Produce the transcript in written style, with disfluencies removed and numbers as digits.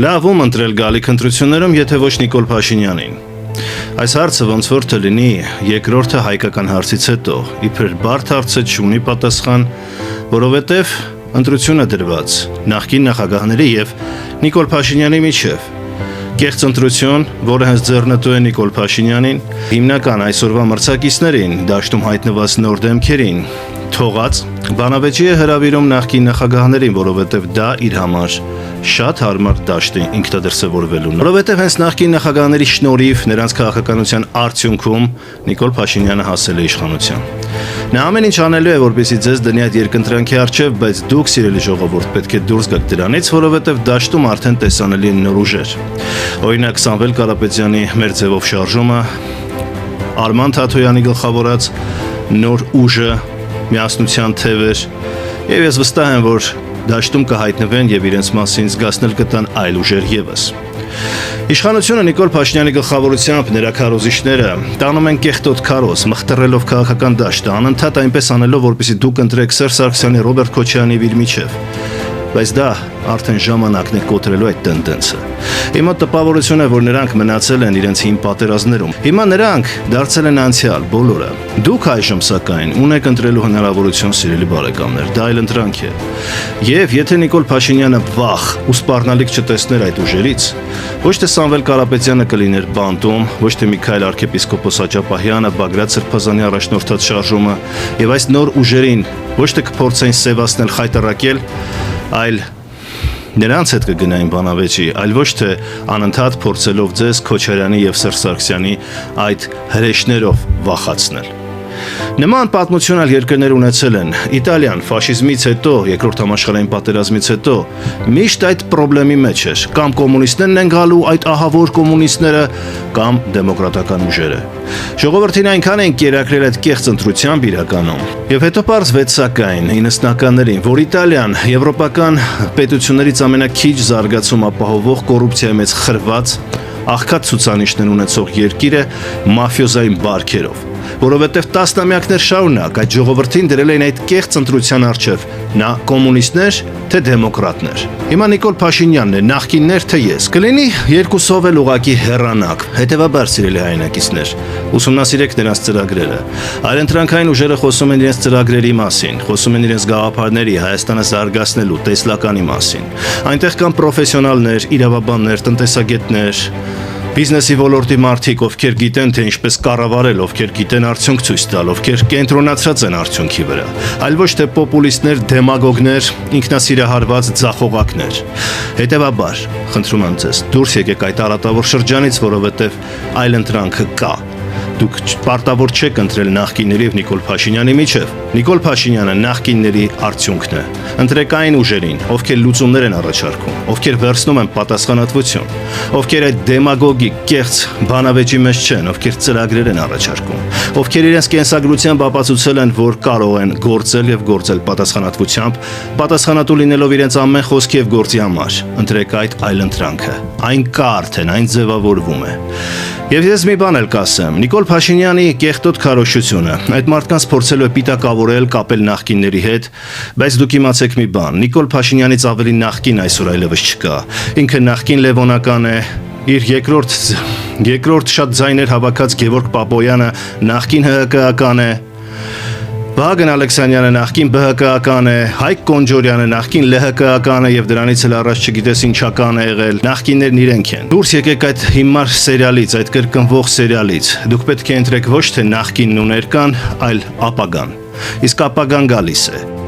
Լավում ընտրել գալիք ընտրություններում, եթե ոչ Նիկոլ Փաշինյանին։ Այս հարցը ոնց որ լինի երկրորդը հայկական հարցից հետո, իբր բարդ հարցը չունի պատասխան, որովհետև ընտրությունը դրված նախկին նախագահների եւ Նիկոլ Փաշինյանի միջև։ Կեղծ ընտրություն, որը հենց ձեռնտու է Նիկոլ Փաշինյանին, հիմնական այսօրվա մրցակիցներին, դաշտում հայտնված նոր դեմքերին, թողած բանավեճի է հրավիրում նախկին նախագահներին, որովհետև դա իր համար շատ հարմար դաշտ է ինքնադրսևորվելու։ Որովհետև հենց նախկին նախագահների շնորհիվ նրանց քաղաքականության արդյունքում Նիկոլ Փաշինյանը հասել է իշխանության։ Նա ամեն ինչ անելու է, որպեսզի ձեզ դնի այդ երկընտրանքի առջև, բայց դուք, սիրելի ժողովուրդ, պետք է դուրս գաք դրանից, որովհետև դաշտում արդեն տեսանելի են նոր ուժեր։ Օրինակ Սամվել Կարապետյանի «Մեր ձևով» շարժումը, Արման Թաթոյանի գլխավորած նոր ուժը, միասնության թևեր, եւ ես վստահ եմ, որ դաշտում կհայտնվեն եւ իրենց մասին զգացնել կտան այլ ուժեր եւս։ Իշխանությունը Նիկոլ Փաշինյանի գլխավորությամբ նրա քարոզիչները տանում են կեղտոտ քարոզ, մխտռելով քաղաքական դաշտը, անընդհատ այնպես անելով, որպեսզի դուք ընտրեք Սերժ Սարգսյանի, Ռոբերտ Քոչարյանի եւ իր միջև։ Բայց դա արդեն ժամանակն է կոտրելու այդ տենդենսը։ Հիմա տպավորություն է, որ նրանք մնացել են իրենց հին պատերազմներում։ Հիմա նրանք դարձել են անցյալ բոլորը։ Դուք այժմ սակայն ունեք ընտրելու հնարավորություն, սիրելի բարեկամներ, դա այլ ընտրանք է։ Եվ եթե Նիկոլ Փաշինյանը վախ ու սպառնալիք չտեսներ այդ ուժերից, ոչ թե Սամվել Կարապետյանը կլիներ բանտում, ոչ թե Միքայել arczepiskopos Աջապահյանը, Բագրատ Սրբազանի առաջնորդած շարժումը, եւ այս նոր ուժերին ոչ թե կփորձեն սևացնել, խայտառակել, այլ նրանց հետ կգնային բանավեճի, այլ ոչ թե անընդհատ փորձելով ձեզ Քոչարյանի եւ Սերժ Սարգսյանի այդ հրեշներով վախացնել։ Նման պատմություն այլ երկրներ ունեցել են։ Իտալիան ֆաշիզմից հետո, երկրորդ համաշխարհային պատերազմից հետո միշտ այդ խնդրի մեջ էր։ Կամ կոմունիստներն են գալու, այդ ահավոր կոմունիստները, կամ դեմոկրատական ուժերը։ Ժողովրդին այնքան են կերակրել այդ կեղծ ընտրությամբ իրականում։ Եվ հետո պարզվեց սակայն 90-ականներին, որ Իտալիան եվրոպական պետություններից ամենաքիչ զարգացում ապահովող կոռուպցիայի մեջ խրված, աղքատ ցուցանիշներ ունեցող երկիր է մաֆիոզային բարքերով, որովհետև տասնամյակներ շարունակ այդ ժողովրդին դրել էին այդ կեղծ ընտրության առջև, նա կոմունիստներ, թե դեմոկրատներ։ Հիմա Նիկոլ Փաշինյանն է, նախկիններ, թե ես։ Կլինի երկուսով էլ ուղակի հեռանակ։ Հետևաբար, սիրելի հայրենակիցներ, ուսումնասիրեք նրանց ծրագրերը։ Այլընտրանքային ուժերը խոսում են իրենց ծրագրերի մասին, խոսում են իրենց գաղափարների, Հայաստանը զարգացնելու, տեսլականի մասին։ Այնտեղ կան պրոֆեսիոնալներ, իրավաբաններ, տնտեսագետներ, բիզնեսի ոլորտի մարդիկ, ովքեր գիտեն, թե ինչպես կառավարել, ովքեր գիտեն արդյունք ցույց տալ, ովքեր կենտրոնացած են արդյունքի վրա, այլ ոչ թե պոպուլիստներ, դեմագոգներ, ինքնասիրահարված ձախողակներ։ Հետևաբար, խնդրում եմ ձեզ, դուրս եկեք այդ արատավոր շրջանից, որովհետև այլընտրանքը կա։ Դուք պարտավոր չեք ընտրել նախկինների եւ Նիկոլ Փաշինյանի միջև։ Նիկոլ Փաշինյանը նախկինների արդյունքն է։ Ընտրեք այն ուժերին, ովքեր լուծումներ են առաջարկում, ովքեր վերցնում են պատասխանատվություն, ովքեր այդ դեմագոգիկ կեղծ բանավեճի մեջ չեն, ովքեր ծրագրեր են առաջարկում, ովքեր իրենց կենսագրությամբ ապացուցել են, որ կարող են գործել եւ գործել պատասխանատվությամբ, պատասխանատու լինելով իրենց ամեն խոսքի եւ գործի համար։ Ընտրեք այդ այլընտրանքը։ Այն կա արդեն, այն ձևավորվում է։ Եվ ես մի բան էլ կասեմ, Նիկոլ Փաշինյանի կեղտոտ քարոզչությունը, այդ մարդկանց փորձելու է պիտակավորել, կապել նախկինների հետ, բայց դուք իմացեք մի բան, Նիկոլ Փաշինյանից ավելի նախկին այսօր այլևս չկա։ Ինքը նախկին Լևոնական է, իր երկրորդ շատ ձայներ հավաքած Գևորգ Պապոյանը նախկին ՀՀԿ-ական է, Վահագն Ալեքսանյանը նախկին ԲՀԿ-ական է, Հայկ Կոնջորյանը նախկին ԼՀԿ-ական է եւ դրանից էլ առաջ չգիտես ինչական է եղել, նախկիններն իրենք են։ Դուրս եկեք այդ հիմար սերիալից, այդ կրկնվող սերիալից։ Դուք պետք է ընտրեք ոչ թե նախկինն ու ներկան, այլ ապագան։ Իսկ ապագան գալիս է։